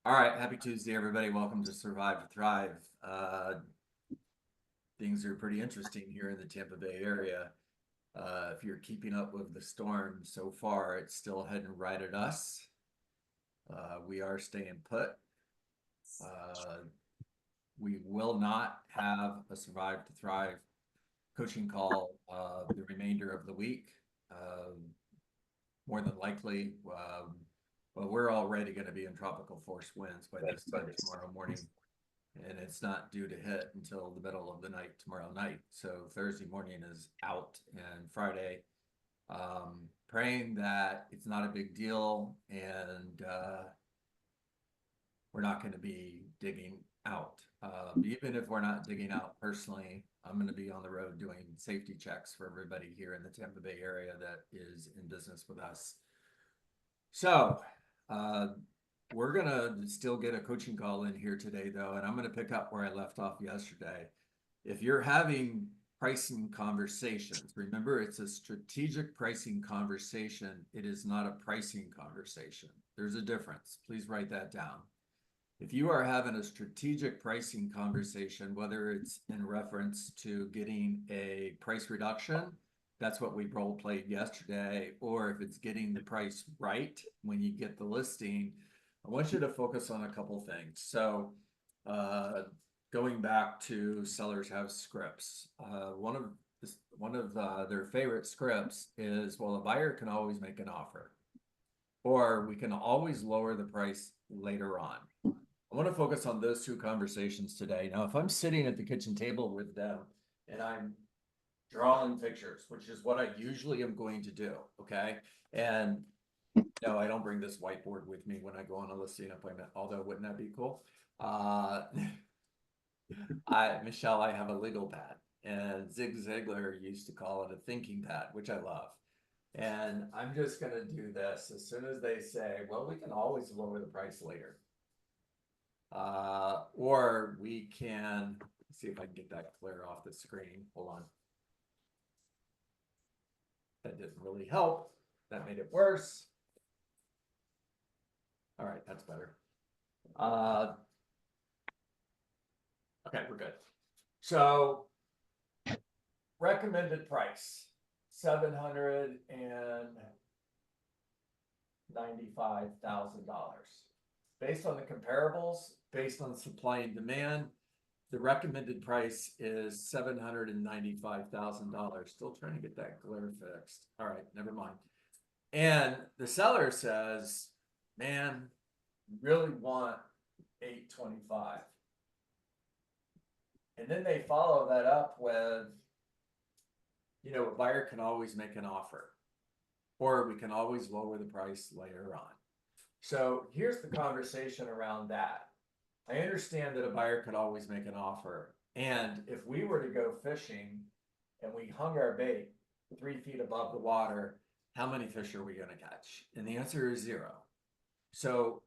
All right, happy Tuesday, everybody. Welcome to Survive to Thrive. Things are pretty interesting here in the Tampa Bay area. If you're keeping up with the storm so far, it's still heading right at us. We are staying put. Uh, we will not have a Survive to Thrive coaching call the remainder of the week. More than likely, but we're already going to be in tropical force winds by this time tomorrow morning. And it's not due to hit until the middle of the night tomorrow night. So Thursday morning is out, and Friday, praying that it's not a big deal and we're not going to be digging out. Even if we're not digging out personally, I'm going to be on the road doing safety checks for everybody here in the Tampa Bay area that is in business with us. So, uh, we're gonna still get a coaching call in here today, though, and I'm gonna pick up where I left off yesterday. If you're having pricing conversations, remember it's a strategic pricing conversation. It is not a pricing conversation. There's a difference. Please write that down. If you are having a strategic pricing conversation, whether it's in reference to getting a price reduction, that's what we role played yesterday, or if it's getting the price right when you get the listing, I want you to focus on a couple things. So, going back to sellers have scripts. One of their favorite scripts is, well, a buyer can always make an offer, or we can always lower the price later on. I want to focus on those two conversations today. Now, if I'm sitting at the kitchen table with them and I'm drawing pictures, which is what I usually am going to do, okay? And no, I don't bring this whiteboard with me when I go on a listing appointment, although wouldn't that be cool? Michelle, I have a legal pad, and Zig Ziglar used to call it a thinking pad, which I love. And I'm just going to do this as soon as they say, well, we can always lower the price later. Or we can see if I can get that clear off the screen. Hold on. That didn't really help. That made it worse. All right, that's better. Okay, we're good. So recommended price, $795,000. Based on the comparables, based on supply and demand, the recommended price is $795,000. Still trying to get that glare fixed. All right, never mind. And the seller says, man, really want 825. And then they follow that up with, a buyer can always make an offer, or we can always lower the price later on. So here's the conversation around that. I understand that a buyer could always make an offer. And if we were to go fishing and we hung our bait 3 feet above the water, how many fish are we going to catch? And the answer is zero. So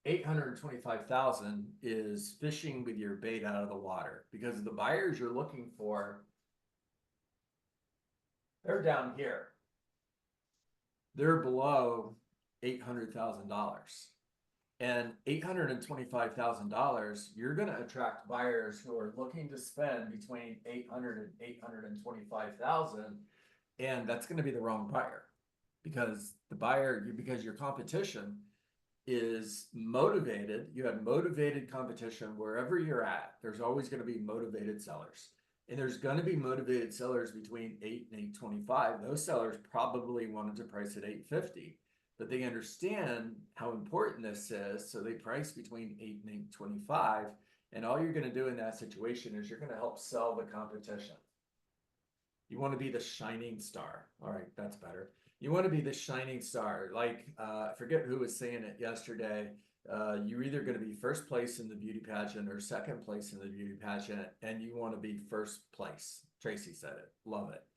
825,000 is fishing with your bait out of the water, because the buyers you're looking for, they're down here. They're below $800,000. And $825,000, you're going to attract buyers who are looking to spend between 800 and 825,000, and that's going to be the wrong buyer, because your competition is motivated. You have motivated competition wherever you're at. There's always going to be motivated sellers, and there's going to be motivated sellers between 8 and 825. Those sellers probably wanted to price at 850. But they understand how important this is, so they price between 8 and 825. And all you're going to do in that situation is you're going to help sell the competition. You want to be the shining star. All right, that's better. You want to be the shining star. Like, I forget who was saying it yesterday. You're either going to be first place in the beauty pageant or second place in the beauty pageant, and you want to be first place. Tracy said it. Love it.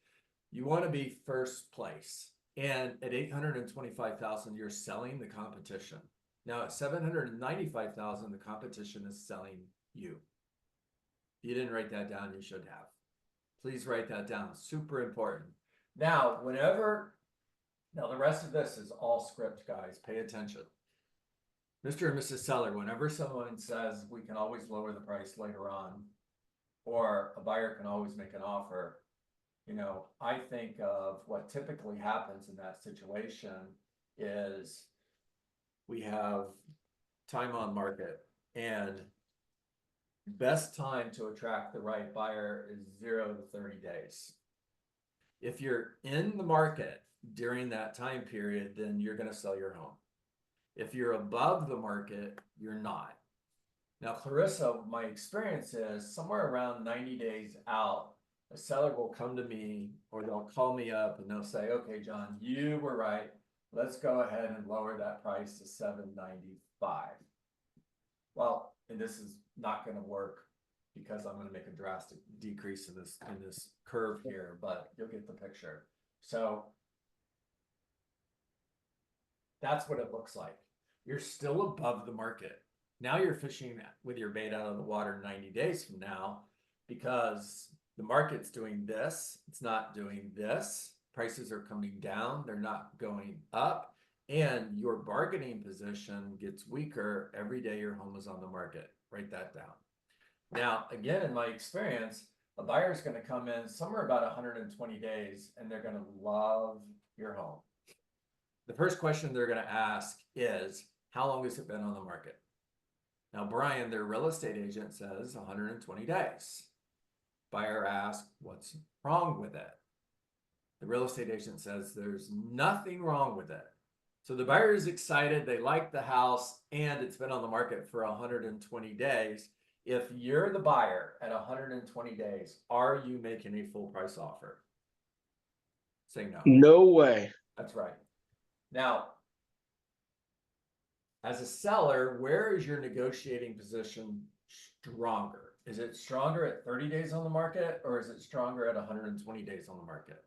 You want to be first place. And at 825,000, you're selling the competition. Now at 795,000, the competition is selling you. If you didn't write that down, you should have. Please write that down. Super important. Now, the rest of this is all script, guys. Pay attention. Mr. and Mrs. Seller, whenever someone says we can always lower the price later on, or a buyer can always make an offer, you know, I think of what typically happens in that situation is we have time on market, and best time to attract the right buyer is 0 to 30 days. If you're in the market during that time period, then you're going to sell your home. If you're above the market, you're not. Now, Clarissa, my experience is somewhere around 90 days out, a seller will come to me or they'll call me up and they'll say, okay, John, you were right. Let's go ahead and lower that price to $795. Well, and this is not going to work because I'm going to make a drastic decrease in this curve here, but you'll get the picture. So that's what it looks like. You're still above the market. Now you're fishing with your bait out of the water 90 days from now because the market's doing this. It's not doing this. Prices are coming down. They're not going up. And your bargaining position gets weaker every day your home is on the market. Write that down. Now, again, in my experience, a buyer is going to come in somewhere about 120 days and they're going to love your home. The first question they're going to ask is, how long has it been on the market? Now, Brian, their real estate agent, says 120 days. Buyer asks, what's wrong with it? The real estate agent says there's nothing wrong with it. So the buyer is excited, they like the house, and it's been on the market for 120 days. If you're the buyer at 120 days, are you making a full price offer? Say no. No way. That's right. Now, as a seller, where is your negotiating position stronger? Is it stronger at 30 days on the market, or is it stronger at 120 days on the market?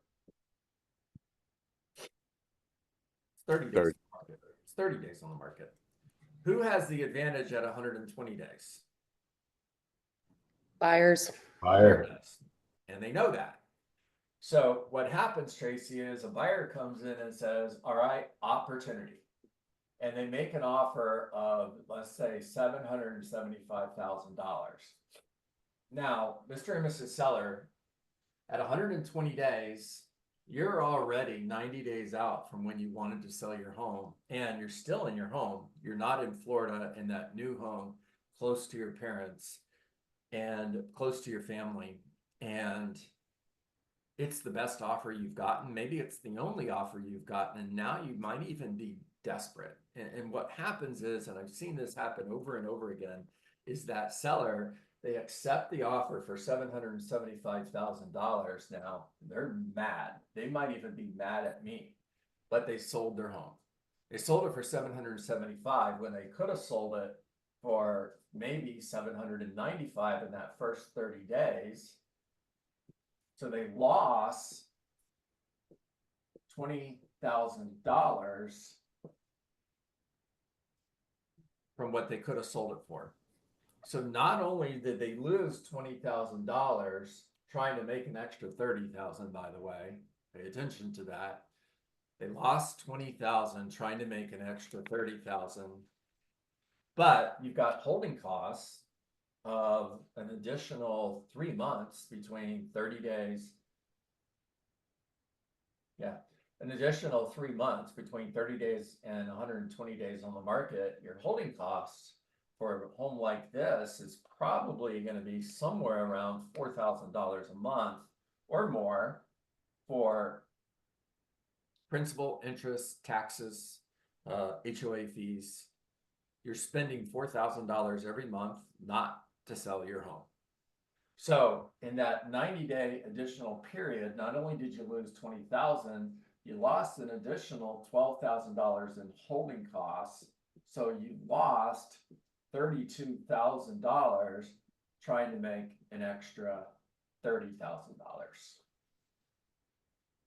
30 days on the market. It's 30 days on the market. Who has the advantage at 120 days? Buyers. Buyer. And they know that. So what happens, Tracy, is a buyer comes in and says, all right, opportunity. And they make an offer of, let's say, $775,000. Now, Mr. and Mrs. Seller, at 120 days, you're already 90 days out from when you wanted to sell your home, and you're still in your home. You're not in Florida in that new home, close to your parents and close to your family. And it's the best offer you've gotten. Maybe it's the only offer you've gotten. And now you might even be desperate. And what happens is, and I've seen this happen over and over again, is that seller, they accept the offer for $775,000 now. They're mad. They might even be mad at me, but they sold their home. They sold it for $775 when they could have sold it for maybe $795 in that first 30 days. So they lost $20,000 from what they could have sold it for. So not only did they lose $20,000 trying to make an extra $30,000, by the way, pay attention to that. They lost $20,000 trying to make an extra $30,000. But you've got holding costs of an additional 3 months between 30 days. Yeah, an additional 3 months between 30 days and 120 days on the market. Your holding costs for a home like this is probably going to be somewhere around $4,000 a month or more for principal, interest, taxes, HOA fees. You're spending $4,000 every month not to sell your home. So in that 90-day additional period, not only did you lose $20,000, you lost an additional $12,000 in holding costs. So you lost $32,000 trying to make an extra $30,000.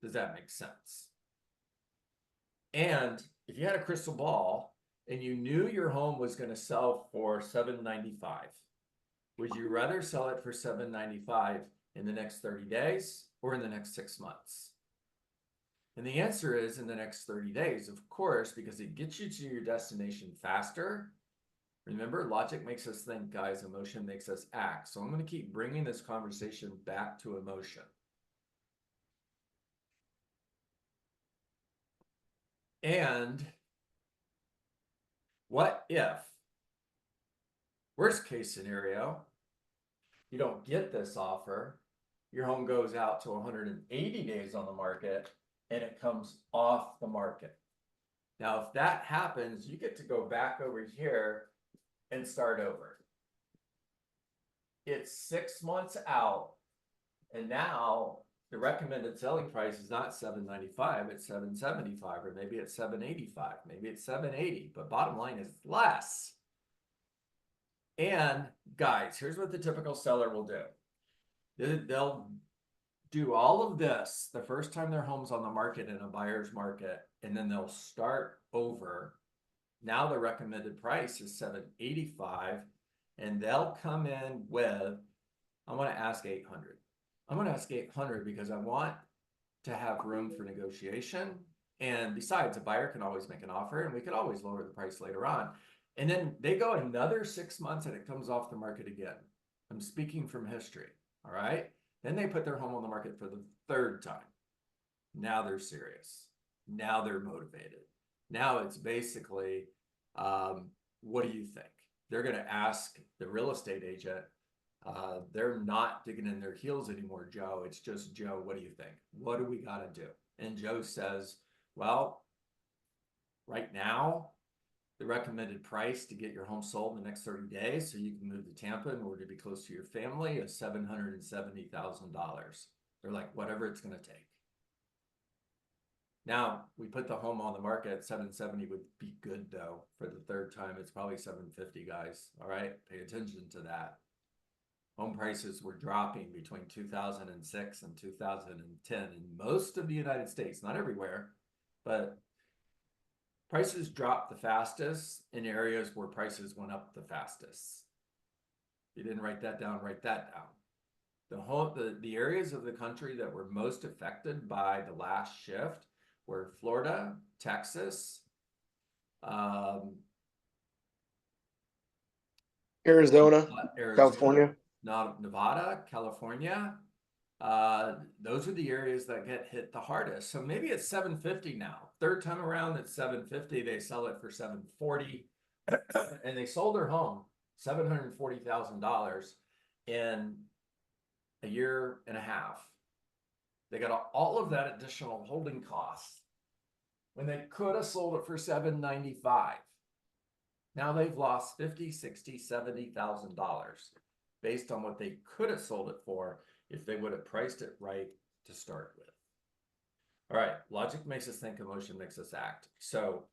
Does that make sense? And if you had a crystal ball and you knew your home was going to sell for $795, would you rather sell it for $795 in the next 30 days or in the next 6 months? And the answer is in the next 30 days, of course, because it gets you to your destination faster. Remember, logic makes us think, guys, emotion makes us act. So I'm going to keep bringing this conversation back to emotion. And what if, worst case scenario, you don't get this offer, your home goes out to 180 days on the market and it comes off the market. Now, if that happens, you get to go back over here and start over. It's 6 months out, and now the recommended selling price is not $795, it's $775, or maybe it's $785, maybe it's $780, but bottom line is less. And guys, here's what the typical seller will do. They'll do all of this the first time their home's on the market in a buyer's market, and then they'll start over. Now the recommended price is $785, and they'll come in with, I want to ask 800. I'm going to ask 800 because I want to have room for negotiation. And besides, a buyer can always make an offer, and we could always lower the price later on. And then they go another 6 months and it comes off the market again. I'm speaking from history. All right. Then they put their home on the market for the third time. Now they're serious. Now they're motivated. Now it's basically, what do you think? They're going to ask the real estate agent. They're not digging in their heels anymore, Joe. It's just, Joe, what do you think? What do we got to do? And Joe says, well, right now, the recommended price to get your home sold in the next 30 days so you can move to Tampa in order to be close to your family is $770,000. They're like, whatever it's going to take. Now, we put the home on the market at 770 would be good, though. For the third time, it's probably 750, guys. All right, pay attention to that. Home prices were dropping between 2006 and 2010 in most of the United States, not everywhere, but prices dropped the fastest in areas where prices went up the fastest. If you didn't write that down, write that down. The areas of the country that were most affected by the last shift were Florida, Texas, Arizona, California, Nevada, California. Those are the areas that get hit the hardest. So maybe it's 750 now. Third time around, it's 750. They sell it for 740, and they sold their home $740,000 in a year and a half. They got all of that additional holding costs when they could have sold it for $795. Now they've lost $50,000, $60,000, $70,000 based on what they could have sold it for if they would have priced it right to start with. All right, logic makes us think, emotion makes us act. So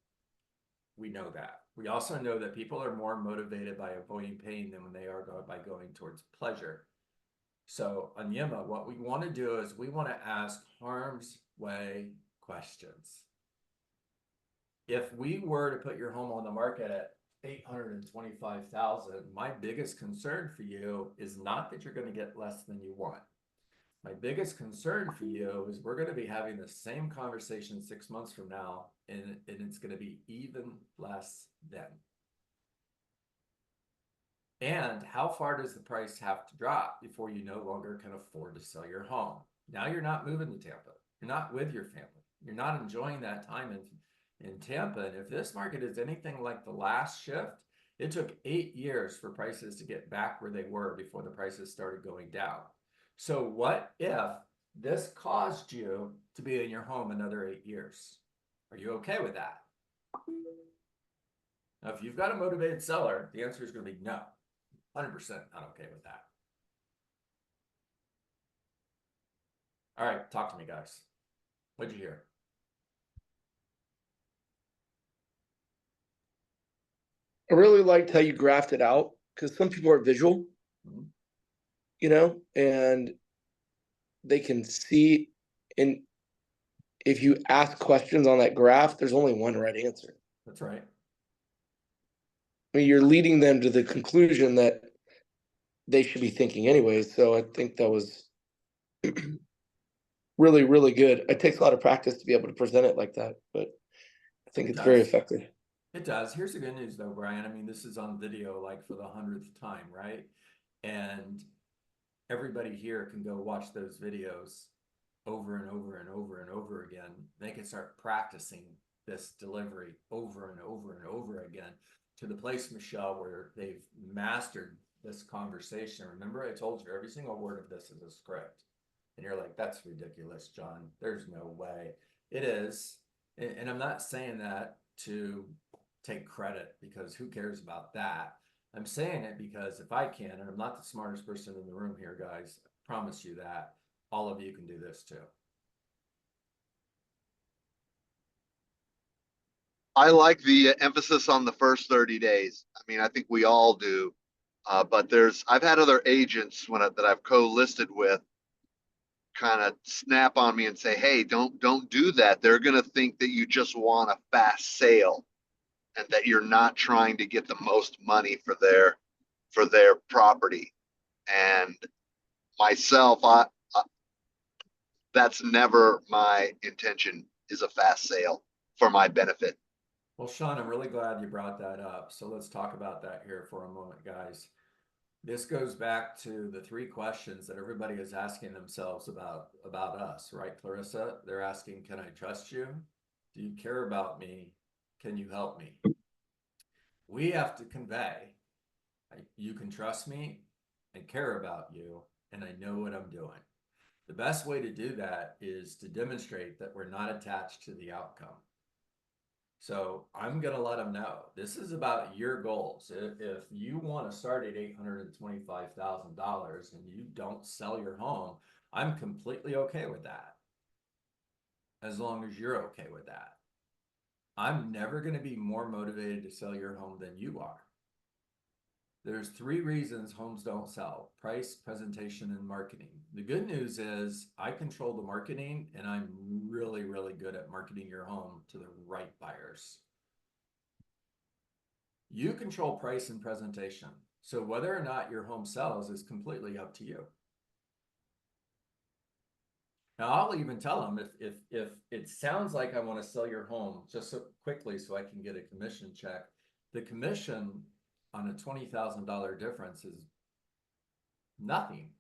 we know that. We also know that people are more motivated by avoiding pain than when they are by going towards pleasure. So Anyema, what we want to do is we want to ask harm's way questions. If we were to put your home on the market at $825,000, my biggest concern for you is not that you're going to get less than you want. My biggest concern for you is we're going to be having the same conversation 6 months from now, and it's going to be even less then. And how far does the price have to drop before you no longer can afford to sell your home? Now you're not moving to Tampa. You're not with your family. You're not enjoying that time in Tampa. And if this market is anything like the last shift, it took 8 years for prices to get back where they were before the prices started going down. So what if this caused you to be in your home another 8 years? Are you okay with that? Now, if you've got a motivated seller, the answer is going to be no. 100% not okay with that. All right, talk to me, guys. What'd you hear? I really liked how you graphed it out, because some people are visual, you know, and they can see. And if you ask questions on that graph, there's only one right answer. That's right. I mean, you're leading them to the conclusion that they should be thinking anyways. So I think that was really, really good. It takes a lot of practice to be able to present it like that, but I think It it's very does. effective. It does. Here's the good news though, Brian. I mean, this is on video like for the 100th time, right? And everybody here can go watch those videos over and over and over and over again. They can start practicing this delivery over and over and over again to the place, Michelle, where they've mastered this conversation. Remember, I told you every single word of this is a script. And you're like, that's ridiculous, John. There's no way. It is. And I'm not saying that to take credit, because who cares about that? I'm saying it because if I can, and I'm not the smartest person in the room here, guys, I promise you that all of you can do this too. I like the emphasis on the first 30 days. I mean, I think we all do. But I've had other agents that I've co-listed with kind of snap on me and say, hey, don't do that. They're going to think that you just want a fast sale and that you're not trying to get the most money for their property. And myself, that's never my intention, is a fast sale for my benefit. Well, Sean, I'm really glad you brought that up. So let's talk about that here for a moment, guys. This goes back to the 3 questions that everybody is asking themselves about us, right, Clarissa? They're asking, can I trust you? Do you care about me? Can you help me? We have to convey, you can trust me and care about you, and I know what I'm doing. The best way to do that is to demonstrate that we're not attached to the outcome. So I'm going to let them know this is about your goals. If you want to start at $825,000 and you don't sell your home, I'm completely okay with that. As long as you're okay with that. I'm never going to be more motivated to sell your home than you are. There's 3 reasons homes don't sell: price, presentation, and marketing. The good news is I control the marketing, and I'm really, really good at marketing your home to the right buyers. You control price and presentation. So whether or not your home sells is completely up to you. Now, I'll even tell them if it sounds like I want to sell your home just so quickly so I can get a commission check, the commission on a $20,000 difference is nothing.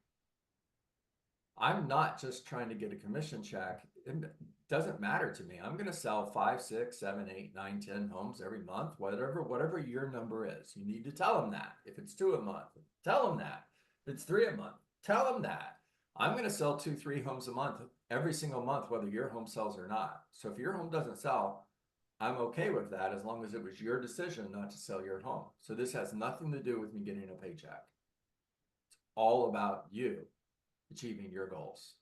I'm not just trying to get a commission check. It doesn't matter to me. I'm going to sell 5, 6, 7, 8, 9, 10 homes every month, whatever your number is. You need to tell them that. If it's 2 a month, tell them that. If it's 3 a month, tell them that. I'm going to sell 2, 3 homes a month every single month, whether your home sells or not. So if your home doesn't sell, I'm okay with that as long as it was your decision not to sell your home. So this has nothing to do with me getting a paycheck. It's all about you achieving your goals.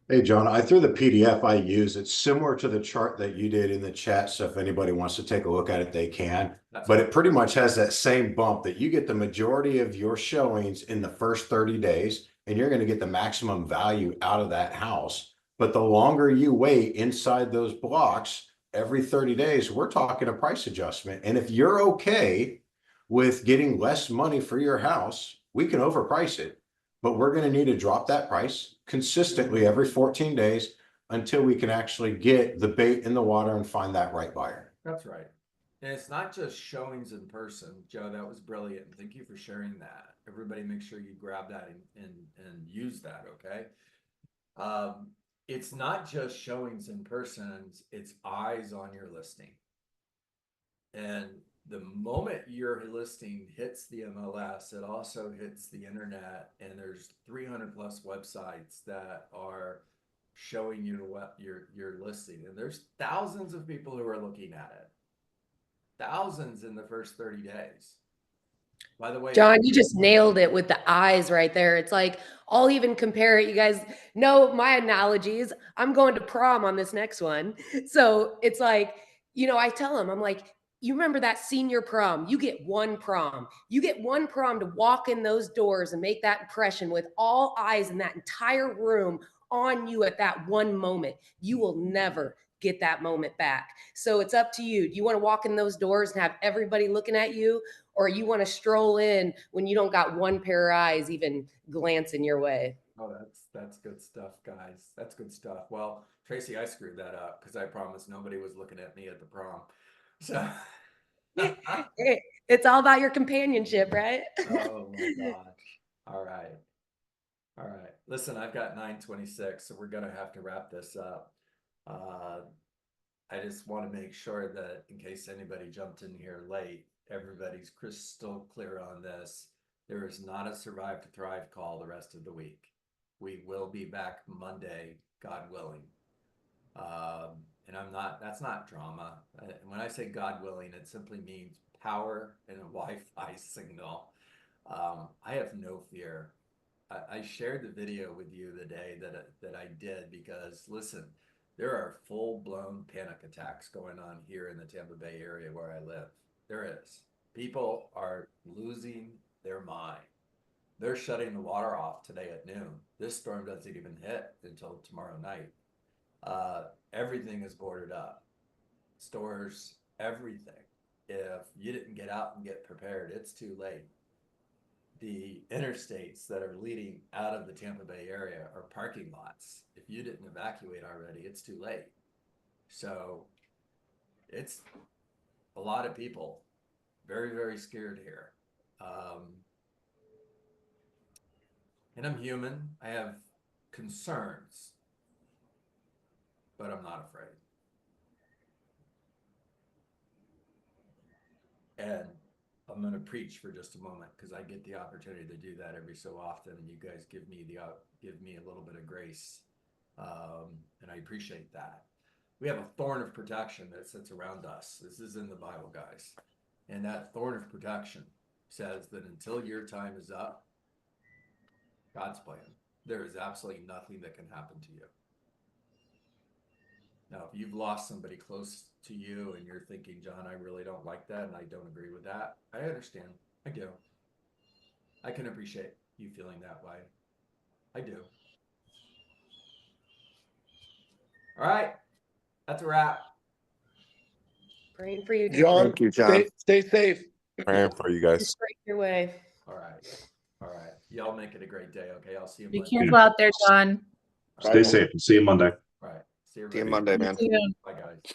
Hey, John, I threw the PDF I use. It's similar to the chart that you did in the chat. So if anybody wants to take a look at it, they can. But it pretty much has that same bump that you get the majority of your showings in the first 30 days, and you're going to get the maximum value out of that house. But the longer you wait inside those blocks, every 30 days, we're talking a price adjustment. And if you're okay with getting less money for your house, we can overprice it. But we're going to need to drop that price consistently every 14 days until we can actually get the bait in the water and find that right buyer. That's right. And it's not just showings in person. Joe, that was brilliant. Thank you for sharing that. Everybody make sure you grab that and use that, okay? It's not just showings in person, it's eyes on your listing. And the moment your listing hits the MLS, it also hits the internet, and there's 300 plus websites that are showing you what your listing. And there's thousands of people who are looking at it. Thousands in the first 30 days. By the way, John, you just nailed it with the eyes right there. It's like, I'll even compare it. You guys know my analogies. I'm going to prom on this next one. So it's like, I tell them, I'm like, you remember that senior prom? You get one prom. You get one prom to walk in those doors and make that impression with all eyes in that entire room on you at that one moment. You will never get that moment back. So it's up to you. Do you want to walk in those doors and have everybody looking at you, or you want to stroll in when you don't got one pair of eyes even glancing your way? Oh, that's good stuff, guys. That's good stuff. Well, Tracy, I screwed that up because I promised nobody was looking at me at the prom. So It's all about your companionship, right? oh my gosh. All right. All right. Listen, I've got 9:26, so we're gonna have to wrap this up. I just want to make sure that in case anybody jumped in here late, everybody's crystal clear on this. There is not a Survive to Thrive call the rest of the week. We will be back Monday, God willing. And that's not drama. When I say God willing, it simply means power and a Wi-Fi signal. I have no fear. I shared the video with you the day that I did because listen, there are full-blown panic attacks going on here in the Tampa Bay area where I live. There is. People are losing their mind. They're shutting the water off today at noon. This storm doesn't even hit until tomorrow night. Everything is boarded up. Stores, everything. If you didn't get out and get prepared, it's too late. The interstates that are leading out of the Tampa Bay area are parking lots. If you didn't evacuate already, it's too late. So it's a lot of people very, very scared here. And I'm human. I have concerns, but I'm not afraid. And I'm going to preach for just a moment because I get the opportunity to do that every so often, and you guys give me a little bit of grace, and I appreciate that. We have a thorn of protection that sits around us. This is in the Bible, guys, and that thorn of protection says that until your time is up, God's plan, there is absolutely nothing that can happen to you. Now, if you've lost somebody close to you and you're thinking, John, I really don't like that and I don't agree with that, I understand. I do. I can appreciate you feeling that way. I do. All right. That's a wrap. Praying for you, John, Thank you, John. stay safe. Praying for you guys. Straight your way. All right. All right. Y'all make it a great day. Okay. I'll see you Be Monday. careful out there, John. All Stay right. safe. See you Monday. All right. See you See you everybody. Monday, man. See you. Bye, guys.